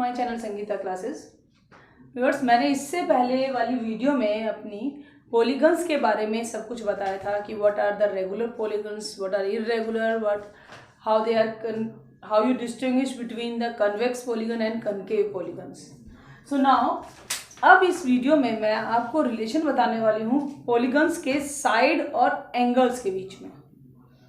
My channel Sangeeta classes. Viewers, मैंने इससे पहले वाली वीडियो में अपनी पॉलीगन्स के बारे में सब कुछ बताया था कि what are the regular polygons, what are irregular, how you distinguish between the convex polygon and concave polygons. So now अब इस वीडियो में मैं आपको रिलेशन बताने वाली हूँ पॉलीगन्स के साइड और एंगल्स के बीच में।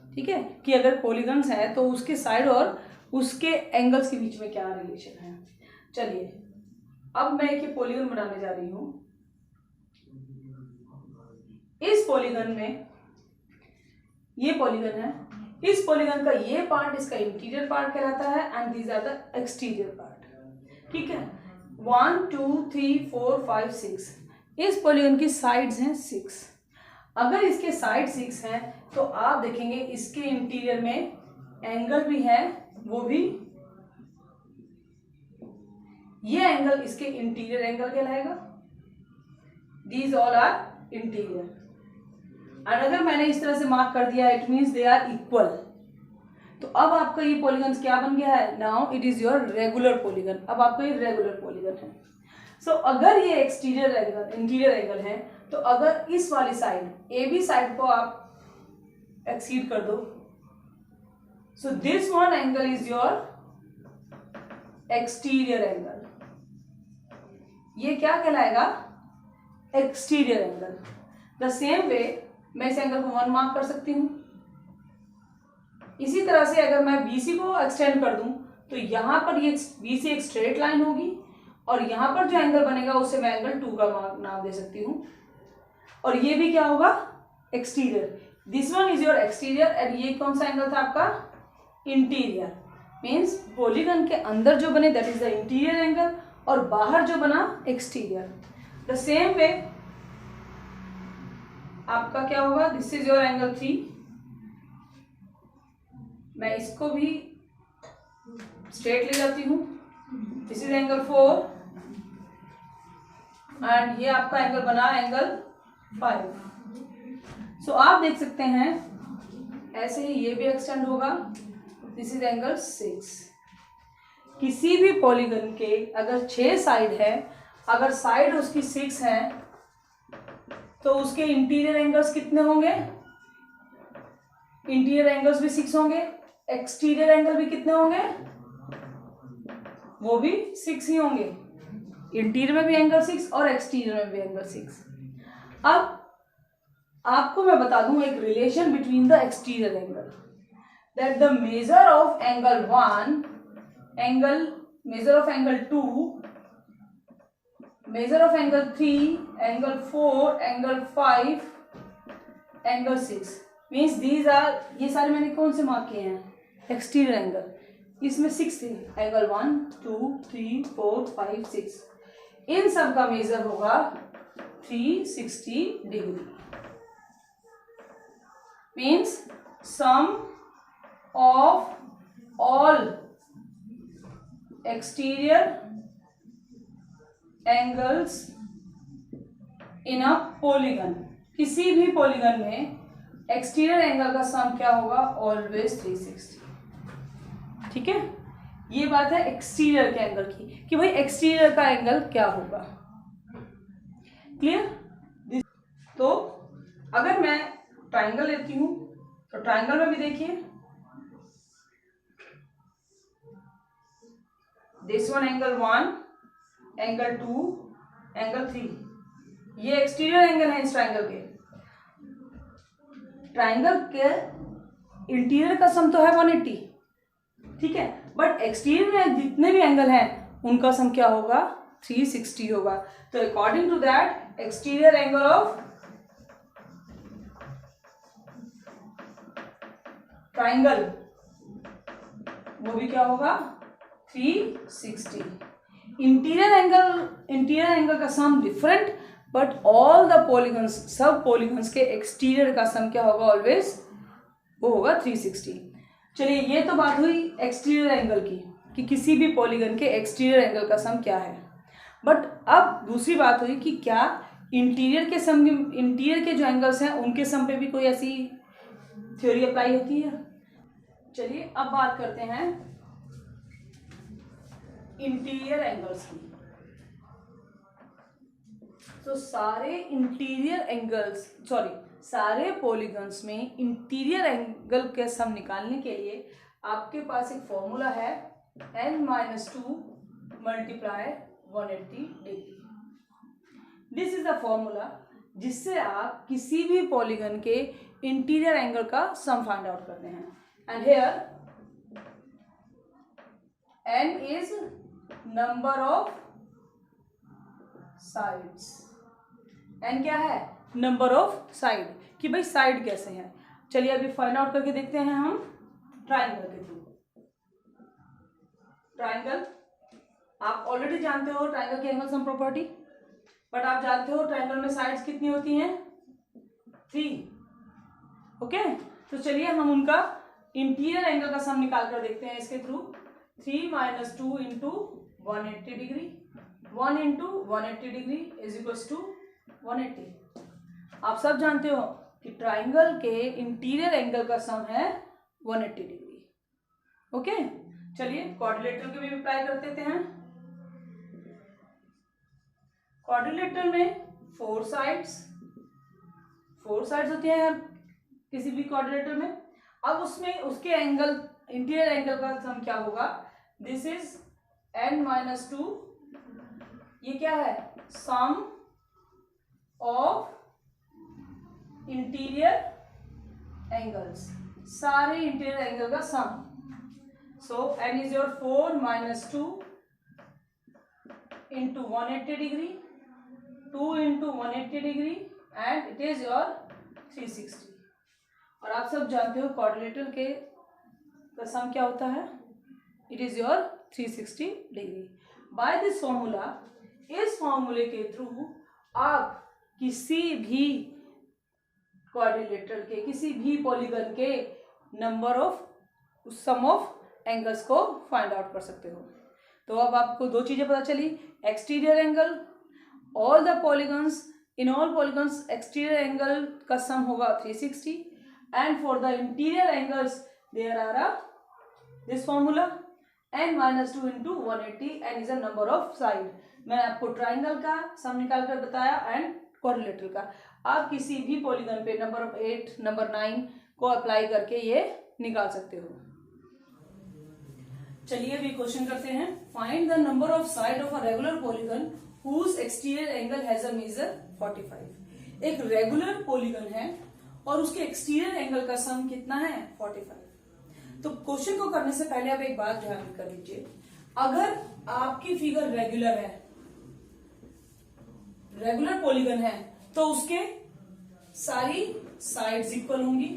ठीक है, कि अगर पॉलीगन्स हैं तो उसके साइड और उसके एंगल्स के बीच में क्या रिलेशन है। चलिए अब मैं एक पॉलीगन बनाने जा रही हूं। इस पॉलीगन में ये पॉलीगन है, इस पॉलीगन का ये पार्ट इसका इंटीरियर पार्ट कहलाता है and these are the exterior part. ठीक है, 1 2 3 4 5 6 इस पॉलीगन की साइड्स हैं 6। अगर इसके साइड 6 हैं तो आप देखेंगे इसके इंटीरियर में एंगल भी है, वो भी ये एंगल इसके इंटीरियर एंगल कहलाएगा। These all are interior. और अगर मैंने इस तरह से मार्क कर दिया it means they are equal. तो अब आपका ये पॉलीगन क्या बन गया है? Now it is your regular polygon. अब आपका ये रेगुलर पॉलीगन है। सो अगर ये एक्सटीरियर एंगल इंटीरियर एंगल है तो अगर इस वाली साइड ए बी साइड को आप एक्सीड कर दो, so this one angle is your exterior angle. ये क्या कहलाएगा? Exterior angle. The same way मैं इस एंगल को 1 मार्क कर सकती हूं। इसी तरह से अगर मैं BC को एक्सटेंड कर दूं तो यहां पर ये BC एक स्ट्रेट लाइन होगी और यहां पर जो एंगल बनेगा उसे मैं एंगल 2 का नाम दे सकती हूं। और ये भी क्या होगा? Exterior. This one is your exterior and ये कौन सा एंगल था आपका? इंटीरियर। मीन्स पॉलीगन के अंदर जो बने that is the interior angle और बाहर जो बना एक्सटीरियर। द सेम वे आपका क्या होगा? This is your angle 3। मैं इसको भी स्ट्रेट ले जाती हूं। दिस इज एंगल 4 एंड ये आपका एंगल बना एंगल 5। सो आप देख सकते हैं ऐसे ही ये भी एक्सटेंड होगा। This is angle 6। किसी भी पॉलीगन के अगर 6 साइड है, अगर साइड उसकी 6 है तो उसके इंटीरियर एंगल्स कितने होंगे? इंटीरियर एंगल्स भी 6 होंगे। एक्सटीरियर एंगल भी कितने होंगे? वो भी 6 ही होंगे। इंटीरियर में भी एंगल 6 और एक्सटीरियर में भी एंगल 6। अब आपको मैं बता दूं एक relation between the exterior angle, that the measure of angle 1, measure of angle 2, measure of angle 3, angle 4, angle 5, angle 6 means these are, ये सारे मैंने कौन से मार्क किए हैं? Exterior angle. इसमें 6 थे, एंगल 1 2 3 4 5 6। इन सब का मेजर होगा 360 degree. Means sum of all exterior angles in a polygon। किसी भी पॉलीगन में एक्सटीरियर एंगल का सम क्या होगा? ऑलवेज 360। ठीक है, ये बात है एक्सटीरियर के एंगल की कि भाई एक्सटीरियर का एंगल क्या होगा। क्लियर? तो अगर मैं ट्राइंगल लेती हूं तो ट्राइंगल में भी देखिए this one angle 1, angle 2, angle 3। ये एक्सटीरियर एंगल है इस ट्राइंगल के। ट्राइंगल के इंटीरियर का सम तो है 180। ठीक है, बट एक्सटीरियर में जितने भी एंगल हैं उनका सम क्या होगा? 360 होगा। तो according to that exterior angle of triangle वो भी क्या होगा? 360। इंटीरियर एंगल का sum different, but all the polygons, सब पॉलीगन्स के एक्सटीरियर का सम क्या होगा? ऑलवेज वो होगा 360। चलिए ये तो बात हुई एक्सटीरियर एंगल की कि किसी भी पॉलीगन के एक्सटीरियर एंगल का सम क्या है। बट अब दूसरी बात हुई कि क्या इंटीरियर के जो एंगल्स हैं उनके सम पे भी कोई ऐसी थ्योरी अप्लाई होती है? चलिए अब बात करते हैं इंटीरियर एंगल्स की। तो सारे इंटीरियर एंगल्स सारे पॉलीगन्स में इंटीरियर एंगल के सम निकालने के लिए आपके पास एक फॉर्मूला है n-2 multiply 180 degree. This is the formula जिससे आप किसी भी पॉलीगन के इंटीरियर एंगल का सम फाइंड आउट करते हैं। And here n is number of sides. n क्या है? नंबर ऑफ साइड, कि भाई साइड कैसे हैं। चलिए अभी फाइंड आउट करके देखते हैं हम ट्राइंगल के थ्रू। ट्राइंगल आप ऑलरेडी जानते हो ट्राइंगल की एंगल सम प्रॉपर्टी, बट आप जानते हो ट्राइंगल में साइड्स कितनी होती हैं? 3। ओके, तो चलिए हम उनका इंटीरियर एंगल का सम निकाल कर देखते हैं इसके through. 3 - 2 into 180 degree, 1 into 180 degree is equal to 180। आप सब जानते हो कि ट्राइंगल के इंटीरियर एंगल का सम है 180 डिग्री। ओके, चलिए क्वाड्रिलेटरल के भी अप्लाई कर देते हैं। क्वाड्रिलेटरल में 4 साइड्स होती हैं यार किसी भी क्वाड्रिलेटरल में। अब उसमें उसके एंगल इंटीरियर एंगल का सम क्या होगा? This is n-2। ये क्या है? सम ऑफ इंटीरियर एंगल्स, सारे इंटीरियर एंगल का सम। सो n is your 4 - 2 into 180 degree, 2 into 180 degree and it is your 360। और आप सब जानते हो क्वाड्रिलेटरल के का सम क्या होता है? It is your 360 degree. By this formula, इस फॉर्मूले के थ्रू आप किसी भी क्वाड्रिलेटरल के किसी भी पॉलीगन के number of sum of angles को फाइंड आउट कर सकते हो। तो अब आपको 2 चीजें पता चली। Exterior angle, all the polygons, in all polygons exterior angle का सम होगा 360 and for the interior angles there are this formula n-2 into 180 and is a number of side. मैंने आपको ट्राइंगल का सम निकाल कर बताया एंड क्वाड्रिलेटरल का। आप किसी भी पॉलीगन पे नंबर ऑफ 8, नंबर 9 को अप्लाई करके ये निकाल सकते हो। चलिए अभी क्वेश्चन करते हैं। Find the number of side of a regular polygon whose exterior angle has a measure 45। एक रेगुलर पॉलीगन है और उसके एक्सटीरियर एंगल का सम कितना है? 45। तो क्वेश्चन को करने से पहले आप एक बात ध्यान कर लीजिए। अगर आपकी फिगर रेगुलर है, रेगुलर पॉलीगन है, तो उसके सारी साइड्स इक्वल होंगी,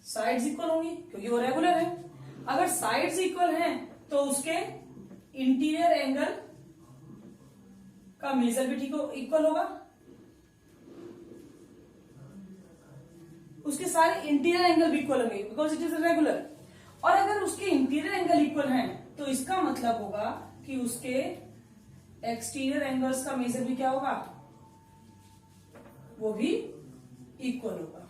क्योंकि वो रेगुलर है। अगर साइड्स इक्वल हैं तो उसके इंटीरियर एंगल का मेजर भी इक्वल होगा। उसके सारे इंटीरियर एंगल भी इक्वल होंगे बिकॉज इट इज रेगुलर। और अगर उसके इंटीरियर एंगल इक्वल हैं तो इसका मतलब होगा कि उसके एक्सटीरियर एंगल्स का मेजर भी क्या होगा? वो भी इक्वल होगा।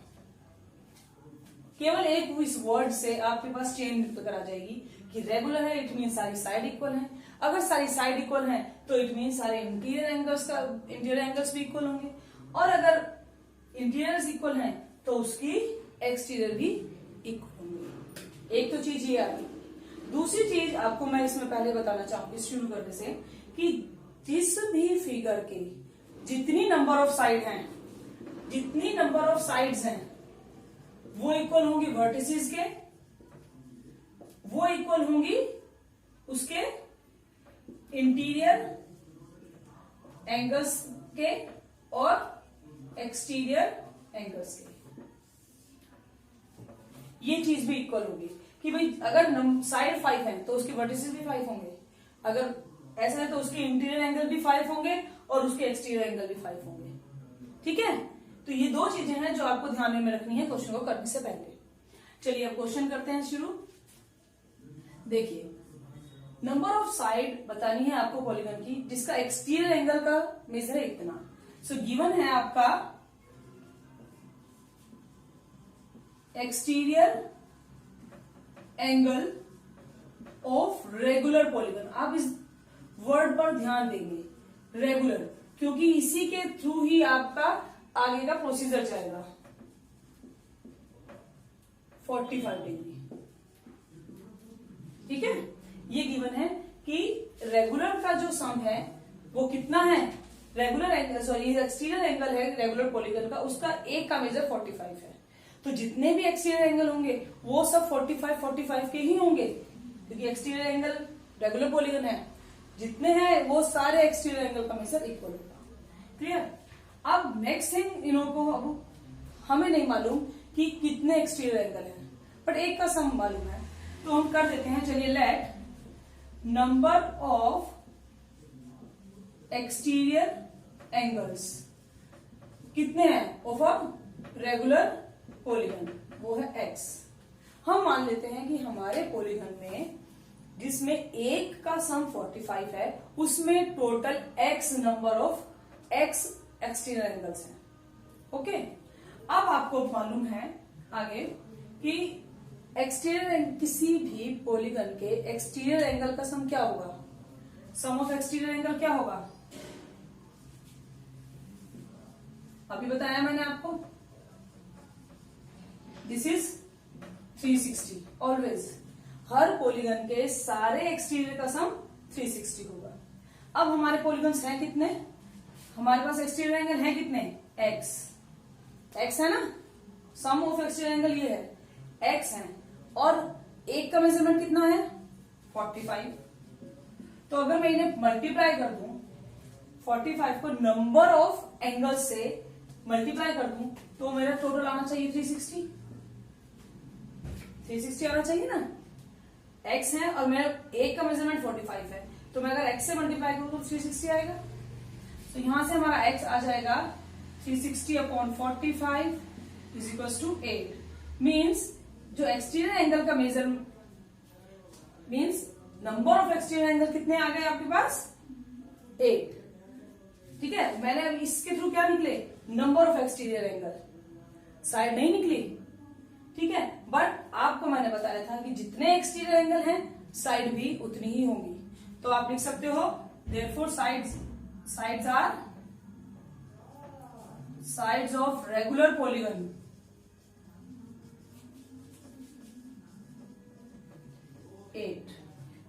केवल एक इस वर्ड से आपके पास चेन निकल कर आ जाएगी कि रेगुलर है इट मीन सारी साइड इक्वल है। अगर सारी साइड इक्वल है तो इट मीन सारे इंटीरियर एंगल्स भी इक्वल होंगे। और अगर इंटीरियर्स इक्वल हैं तो उसकी एक्सटीरियर भी इक्वल होंगे। एक तो चीज ये आ गई। दूसरी चीज आपको मैं इसमें पहले बताना चाहूंगी शुरू करने से कि जिस भी फिगर के जितनी नंबर ऑफ साइड हैं, जितनी नंबर ऑफ साइड्स हैं, वो इक्वल होंगी वर्टिसेस के, वो इक्वल होंगी उसके इंटीरियर एंगल्स के और एक्सटीरियर एंगल्स के। ये चीज भी इक्वल होगी कि भाई अगर साइड 5 है तो उसके वर्टिसेस भी 5 होंगे, अगर ऐसा है तो उसके इंटीरियर एंगल भी 5 होंगे और उसके एक्सटीरियर एंगल भी 5 होंगे। ठीक है, तो ये 2 चीजें हैं जो आपको ध्यान में रखनी है क्वेश्चन को करने से पहले। चलिए अब क्वेश्चन करते हैं शुरू। देखिए, नंबर ऑफ साइड बतानी है आपको पॉलीगन की जिसका एक्सटीरियर एंगल का मेजर है इतना। सो गिवन है आपका exterior angle of regular polygon. आप इस वर्ड पर ध्यान देंगे, रेगुलर, क्योंकि इसी के थ्रू ही आपका आगे का प्रोसीजर जाएगा। 45 डिग्री, ठीक है। ये गिवन है कि रेगुलर का जो सम है वो कितना है, regular angle, sorry exterior angle है रेगुलर पॉलीगन का, उसका एक का मेजर 45 है। तो जितने भी एक्सटीरियर एंगल होंगे वो सब 45 के ही होंगे, क्योंकि एक्सटीरियर एंगल रेगुलर पॉलीगन है, जितने हैं वो सारे एक्सटीरियर एंगल का मेजर इक्वल होगा। क्लियर। अब नेक्स्ट थिंग, इन लोगों को अब हमें नहीं मालूम कि कितने एक्सटीरियर एंगल हैं, बट एक का सम मालूम है, तो हम कर देते हैं। चलिए, let number of exterior angles कितने हैं ऑफ अ रेगुलर पॉलीगन, वो है x। हम मान लेते हैं कि हमारे पॉलीगन में जिसमें एक का सम 45 है, उसमें total x number of x exterior angles हैं। ओके। अब आपको मालूम है आगे कि एक्सटीरियर, किसी भी पॉलीगन के एक्सटीरियर एंगल का सम क्या होगा, सम ऑफ एक्सटीरियर एंगल क्या होगा, अभी बताया मैंने आपको, this is 360। Always her polygon के सारे एक्सटीरियर का सम 360 होगा। अब हमारे पॉलीगन्स हैं कितने, हमारे पास एक्सटीरियर एंगल है कितने, x है ना, सम ऑफ एक्सटीरियर एंगल ये है, x है, और एक का मेजरमेंट कितना है 45। तो अगर मैं इन्हें मल्टीप्लाई कर दूं, 45 को नंबर ऑफ एंगल से मल्टीप्लाई कर दूं, तो मेरा टोटल आना चाहिए 360 आना चाहिए ना। x है और मेरा एक का मेजरमेंट 45 है, तो मैं अगर x से मल्टीप्लाई करूं तो 360 आएगा। तो यहां से हमारा x आ जाएगा 360 upon 45 is equal to 8। Means जो एक्सटीरियर एंगल का measure, means number of exterior angle कितने आ गए आपके पास, 8। ठीक है, मैंने अब इसके थ्रू क्या निकले, number of exterior angle, side नहीं निकली, ठीक है। बट आपको मैंने बताया था कि जितने एक्सटीरियर एंगल हैं साइड भी उतनी ही होंगी। तो आप लिख सकते हो therefore sides are sides of regular polygon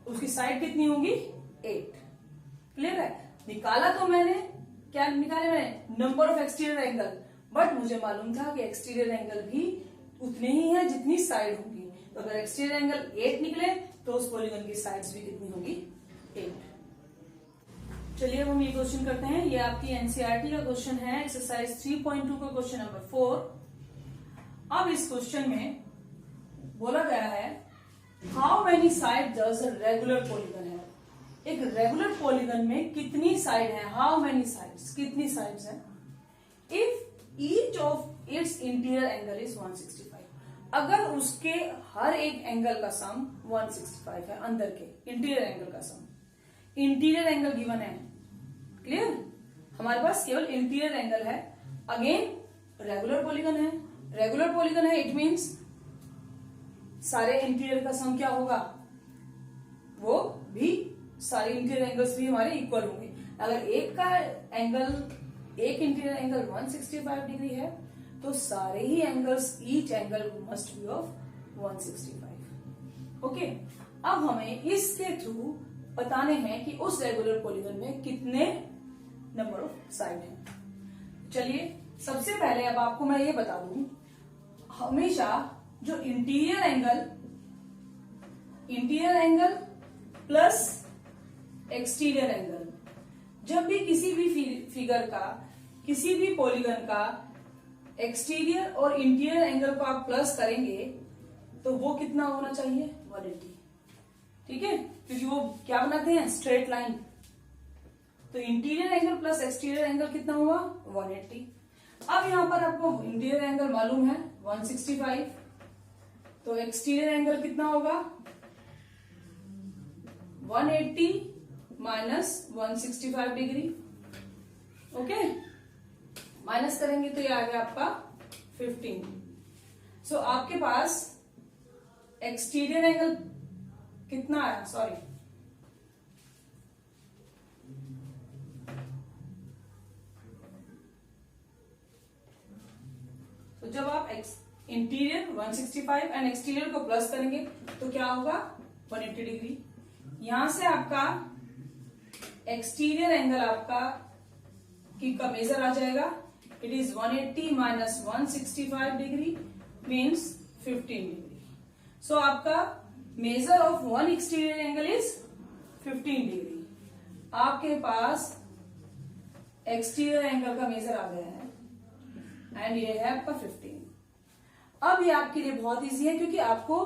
उसकी साइड कितनी होंगी 8। क्लियर है। निकाला तो मैंने, क्या निकाले मैंने, number of exterior angle, but मुझे मालूम था कि एक्सटीरियर एंगल भी उतने ही है जितनी साइड होगी। तो अगर एक्सटीरियर एंगल 8 निकले तो उस पॉलीगन की साइड्स भी कितनी होगी, 8। चलिए अब हम ये क्वेश्चन करते हैं। ये आपकी एनसीईआरटी का क्वेश्चन है, एक्सरसाइज 3.2 का क्वेश्चन नंबर 4। अब इस क्वेश्चन में बोला गया है how many side does a regular polygon है। एक रेगुलर पॉलीगन में कितनी साइड है, हाउ मेनी साइड्स, कितनी साइड्स है, if each of its interior angle is 165। अगर उसके हर एक एंगल का सम 165 है, अंदर के इंटीरियर एंगल का सम, इंटीरियर एंगल गिवन है। क्लियर, हमारे पास केवल इंटीरियर एंगल है। अगेन रेगुलर पॉलीगन है, रेगुलर पॉलीगन है, इट मीन्स सारे इंटीरियर का सम क्या होगा, वो भी सारे इंटीरियर एंगल्स भी हमारे इक्वल होंगे। अगर एक का एंगल, एक इंटीरियर एंगल 165 डिग्री है, तो सारे ही angles, each angle must be of 165। Okay. अब हमें इसके थ्रू बताने हैं कि उस रेगुलर पॉलीगन में कितने नंबर ऑफ साइड हैं। चलिए सबसे पहले अब आपको मैं ये बता दूं, हमेशा जो interior angle plus exterior angle, जब भी किसी भी फिगर का, किसी भी पॉलीगन का एक्सटीरियर और इंटीरियर एंगल को आप प्लस करेंगे तो वो कितना होना चाहिए, 180। ठीक है, क्योंकि वो क्या बनाते हैं, स्ट्रेट लाइन। तो interior angle plus exterior angle कितना हुआ, 180। अब यहां पर आपको इंटीरियर एंगल मालूम है 165, तो एक्सटीरियर एंगल कितना होगा 180 माइनस 165 डिग्री। ओके, माइनस करेंगे तो ये आ गया आपका 15। सो आपके पास एक्सटीरियर एंगल कितना आया, सॉरी, तो जब आप इंटीरियर 165 एंड एक्सटीरियर को प्लस करेंगे तो क्या होगा 180 डिग्री। यहां से आपका एक्सटीरियर एंगल आपका का मेजर आ जाएगा, it is 180 minus 165 degree means 15 degree. So आपका measure of one exterior angle is 15 degree. आपके पास एक्सटीरियर एंगल का मेजर आ गया है एंड ये है आपका 15। अब ये आपके लिए बहुत इजी है क्योंकि आपको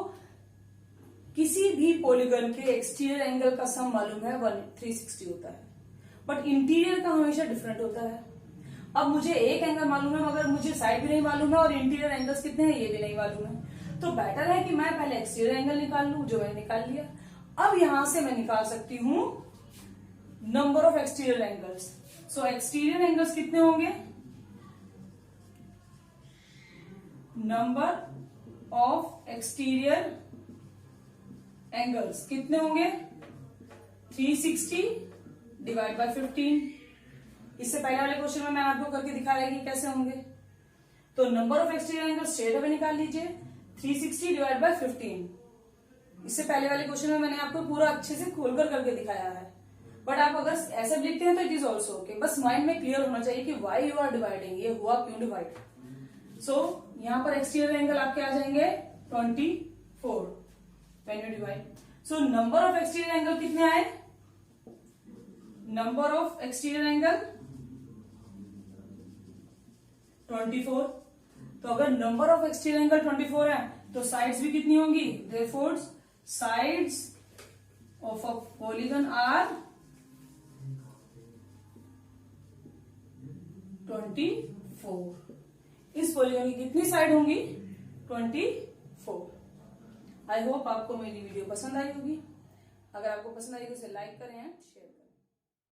किसी भी पॉलीगन के एक्सटीरियर एंगल का सम मालूम है 360 होता है, बट इंटीरियर का हमेशा डिफरेंट होता है। अब मुझे एक एंगल मालूम है मगर मुझे साइड भी नहीं मालूम है और इंटीरियर एंगल्स कितने हैं ये भी नहीं मालूम है, तो बेटर है कि मैं पहले एक्सटीरियर एंगल निकाल लूं, जो मैंने निकाल लिया। अब यहां से मैं निकाल सकती हूं number of exterior angles. So exterior angles कितने होंगे, नंबर ऑफ एक्सटीरियर एंगल्स कितने होंगे 360 डिवाइड बाय 15। इससे पहले वाले क्वेश्चन में मैं आपको करके दिखा रहा कि कैसे होंगे। तो number of exterior angles straight away निकाल लीजिए 360 डिवाइड बाय 15। इससे पहले वाले क्वेश्चन में मैंने आपको पूरा अच्छे से खोलकर करके दिखाया है, बट आप अगर ऐसे लिखते हैं तो इट इज ऑल्सो ओके। बस माइंड में क्लियर होना चाहिए कि वाई यू आर डिवाइडिंग, ये हुआ क्यों डिवाइड। सो यहां पर एक्सटीरियर एंगल आपके आ जाएंगे 24 when you divide. So number of exterior angle कितने आए, नंबर ऑफ एक्सटीरियर एंगल 24। तो अगर नंबर ऑफ एक्सटीरियर एंगल 24 है तो साइड्स भी कितनी होंगी, therefore sides of a polygon are 24। इस पॉलीगन की कितनी साइड होंगी 24। आई होप आपको मेरी वीडियो पसंद आई होगी। अगर आपको पसंद आई तो इसे लाइक करें, शेयर करें।